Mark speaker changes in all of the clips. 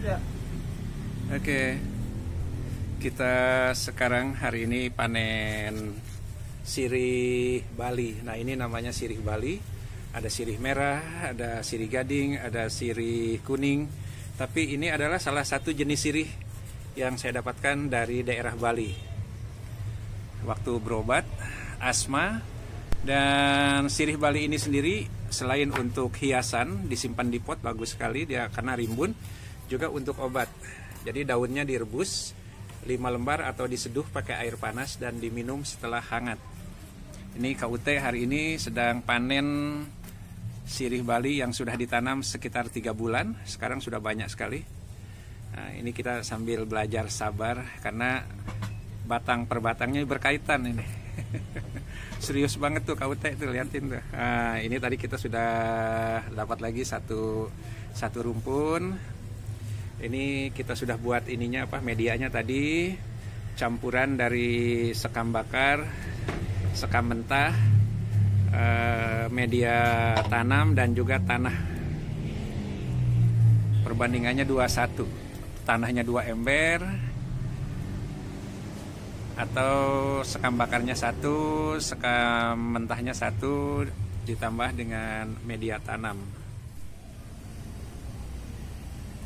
Speaker 1: Ya.
Speaker 2: Oke, kita sekarang hari ini panen sirih Bali. Nah, ini namanya sirih Bali. Ada sirih merah, ada sirih gading, ada sirih kuning. Tapi ini adalah salah satu jenis sirih yang saya dapatkan dari daerah Bali. Waktu berobat asma, dan sirih Bali ini sendiri selain untuk hiasan disimpan di pot bagus sekali dia karena rimbun, juga untuk obat. Jadi daunnya direbus 5 lembar atau diseduh pakai air panas dan diminum setelah hangat. Ini KUT hari ini sedang panen sirih Bali yang sudah ditanam sekitar 3 bulan. Sekarang sudah banyak sekali. Nah, ini kita sambil belajar sabar karena batang per batangnya berkaitan ini. Serius banget tuh KUT tuh, liatin tuh. Nah, ini tadi kita sudah dapat lagi satu rumpun. Ini kita sudah buat ininya medianya tadi, campuran dari sekam bakar, sekam mentah, media tanam dan juga tanah. Perbandingannya 2:1. Tanahnya 2 ember atau sekam bakarnya 1, sekam mentahnya 1 ditambah dengan media tanam.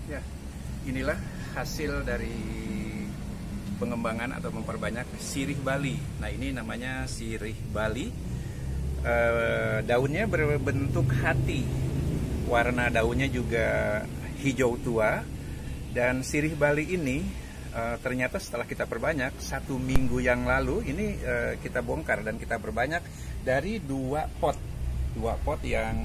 Speaker 2: Ya, inilah hasil dari pengembangan atau memperbanyak sirih Bali. Nah, ini namanya sirih Bali. Daunnya berbentuk hati, warna daunnya juga hijau tua. Dan sirih Bali ini ternyata setelah kita perbanyak 1 minggu yang lalu ini kita bongkar dan kita perbanyak dari 2 pot yang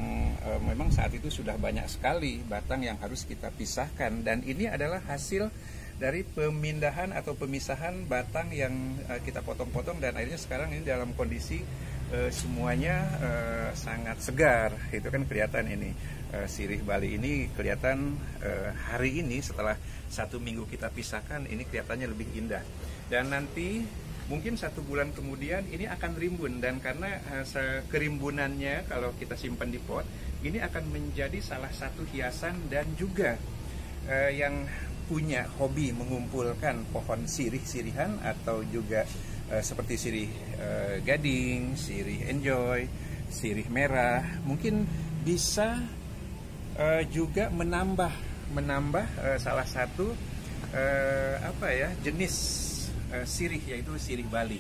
Speaker 2: memang saat itu sudah banyak sekali batang yang harus kita pisahkan, dan ini adalah hasil dari pemindahan atau pemisahan batang yang kita potong-potong, dan akhirnya sekarang ini dalam kondisi semuanya sangat segar. Itu kan kelihatan ini sirih Bali ini kelihatan hari ini setelah 1 minggu kita pisahkan ini kelihatannya lebih indah, dan nanti mungkin 1 bulan kemudian ini akan rimbun, dan karena kerimbunannya kalau kita simpan di pot ini akan menjadi salah satu hiasan, dan juga yang punya hobi mengumpulkan pohon sirih-sirihan atau juga seperti sirih gading, sirih enjoy, sirih merah, mungkin bisa juga menambah salah satu jenis sirih, yaitu sirih Bali.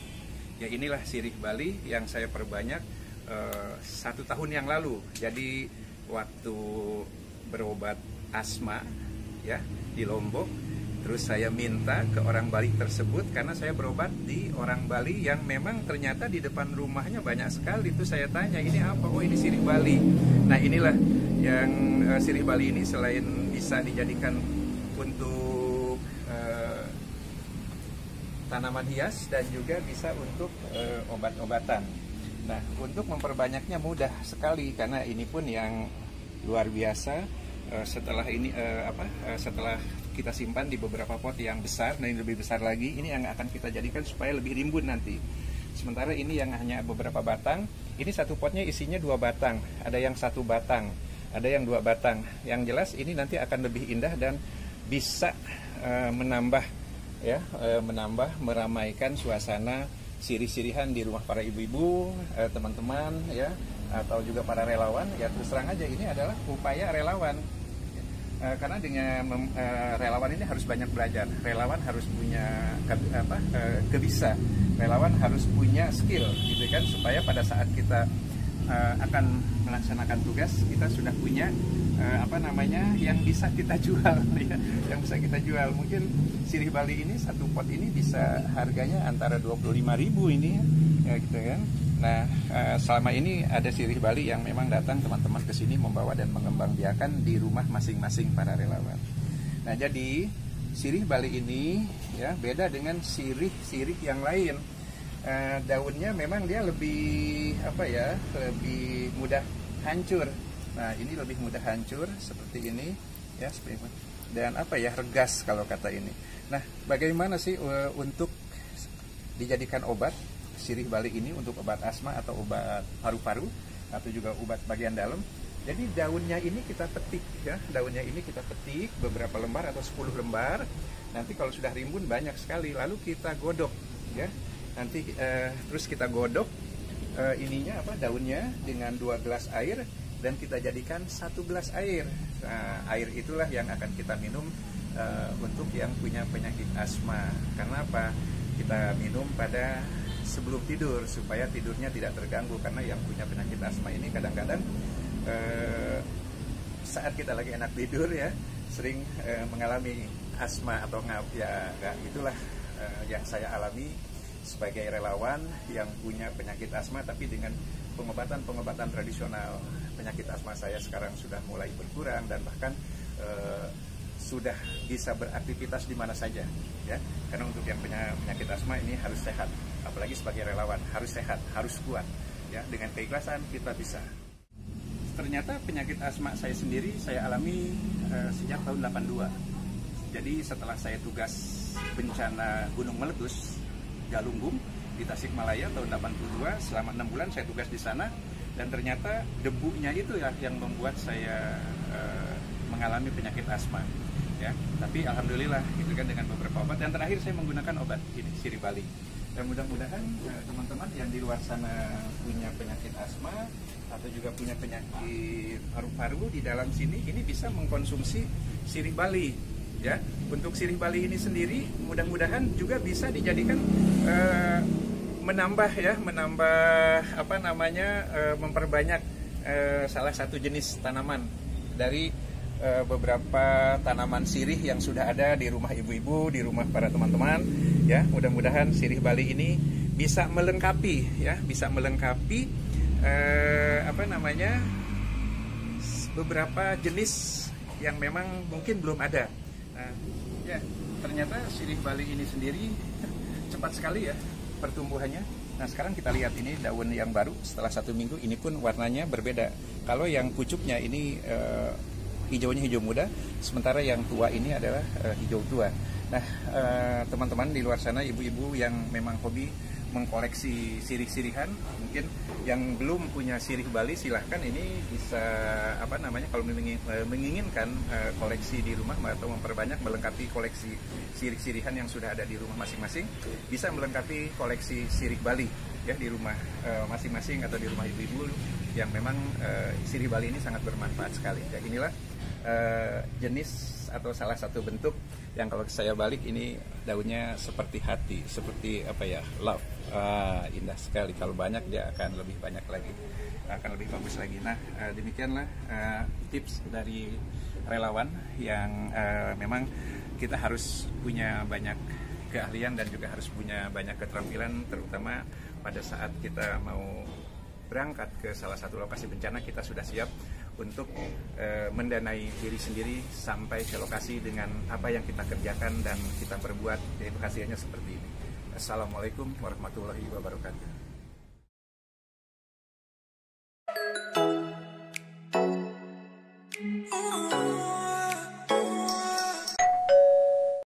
Speaker 2: Ya, inilah sirih Bali yang saya perbanyak 1 tahun yang lalu. Jadi waktu berobat asma ya di Lombok, terus saya minta ke orang Bali tersebut karena saya berobat di orang Bali yang memang ternyata di depan rumahnya banyak sekali. Itu saya tanya, ini apa? Oh, ini sirih Bali. Nah, inilah yang sirih Bali ini selain bisa dijadikan untuk tanaman hias dan juga bisa untuk obat-obatan. Nah, untuk memperbanyaknya mudah sekali karena ini pun yang luar biasa. Setelah ini setelah kita simpan di beberapa pot yang besar, dan ini lebih besar lagi, ini yang akan kita jadikan supaya lebih rimbun nanti. Sementara ini yang hanya beberapa batang, ini 1 potnya isinya 2 batang, ada yang 1 batang, ada yang 2 batang. Yang jelas ini nanti akan lebih indah dan bisa menambah meramaikan suasana sirih-sirihan di rumah para ibu-ibu, teman-teman ya, atau juga para relawan. Ya, terus terang aja ini adalah upaya relawan. Karena dengan relawan ini harus banyak belajar. Relawan harus punya kebisa. Relawan harus punya skill gitu kan, supaya pada saat kita akan melaksanakan tugas kita sudah punya yang bisa kita jual ya, yang bisa kita jual. Mungkin sirih Bali ini 1 pot ini bisa harganya antara 25.000 ini ya gitu kan. Nah, selama ini ada sirih Bali yang memang datang teman-teman ke sini membawa dan mengembangbiakan di rumah masing-masing para relawan. Nah, jadi sirih Bali ini ya beda dengan sirih-sirih yang lain. Daunnya memang dia lebih lebih mudah hancur. Nah, ini lebih mudah hancur seperti ini ya, seperti ini. Dan regas kalau kata ini. Nah, bagaimana sih untuk dijadikan obat sirih Bali ini, untuk obat asma atau obat paru-paru atau juga obat bagian dalam? Jadi daunnya ini kita petik ya, daunnya ini kita petik beberapa lembar atau 10 lembar. Nanti kalau sudah rimbun banyak sekali, lalu kita godok ya. Nanti terus kita godok ininya apa daunnya dengan 2 gelas air dan kita jadikan 1 gelas air. Nah, air itulah yang akan kita minum untuk yang punya penyakit asma. Karena apa? Kita minum pada sebelum tidur supaya tidurnya tidak terganggu, karena yang punya penyakit asma ini kadang-kadang saat kita lagi enak tidur ya sering mengalami asma atau ya itulah yang saya alami sebagai relawan yang punya penyakit asma, tapi dengan pengobatan tradisional. Penyakit asma saya sekarang sudah mulai berkurang dan bahkan sudah bisa beraktivitas di mana saja ya, karena untuk yang punya penyakit asma ini harus sehat, apalagi sebagai relawan harus sehat, harus kuat ya. Dengan keikhlasan kita bisa. Ternyata penyakit asma saya sendiri saya alami sejak tahun 82. Jadi setelah saya tugas bencana gunung meletus Galunggung di Tasikmalaya tahun 82, selama 6 bulan saya tugas di sana, dan ternyata debunya itu ya yang membuat saya mengalami penyakit asma ya. Tapi alhamdulillah itu kan dengan beberapa obat, dan terakhir saya menggunakan obat ini sirih Bali. Dan mudah-mudahan teman-teman yang di luar sana punya penyakit asma atau juga punya penyakit paru-paru di dalam sini ini bisa mengkonsumsi sirih Bali ya. Untuk sirih Bali ini sendiri mudah-mudahan juga bisa dijadikan menambah apa namanya memperbanyak salah satu jenis tanaman dari beberapa tanaman sirih yang sudah ada di rumah ibu-ibu, di rumah para teman-teman ya. Mudah-mudahan sirih Bali ini bisa melengkapi ya, bisa melengkapi apa namanya beberapa jenis yang memang mungkin belum ada. Nah, ya ternyata sirih Bali ini sendiri cepat sekali ya pertumbuhannya. Nah sekarang kita lihat ini daun yang baru setelah 1 minggu ini pun warnanya berbeda. Kalau yang pucuknya ini hijaunya hijau muda, sementara yang tua ini adalah hijau tua. Nah teman-teman di luar sana, ibu-ibu yang memang hobi mengkoleksi sirih-sirihan, mungkin yang belum punya sirih Bali silahkan ini bisa apa namanya kalau menginginkan koleksi di rumah atau memperbanyak melengkapi koleksi sirih-sirihan yang sudah ada di rumah masing-masing, bisa melengkapi koleksi sirih Bali ya di rumah masing-masing atau di rumah ibu-ibu yang memang sirih Bali ini sangat bermanfaat sekali. Ya, inilah jenis atau salah satu bentuk yang kalau saya balik ini daunnya seperti hati, seperti apa ya, love. Indah sekali. Kalau banyak dia akan lebih banyak lagi, akan lebih bagus lagi. Nah demikianlah tips dari relawan yang memang kita harus punya banyak keahlian dan juga harus punya banyak keterampilan, terutama pada saat kita mau berangkat ke salah satu lokasi bencana, kita sudah siap untuk mendanai diri sendiri sampai ke lokasi dengan apa yang kita kerjakan dan kita perbuat, yaitu hasilnya seperti ini. Assalamualaikum warahmatullahi wabarakatuh.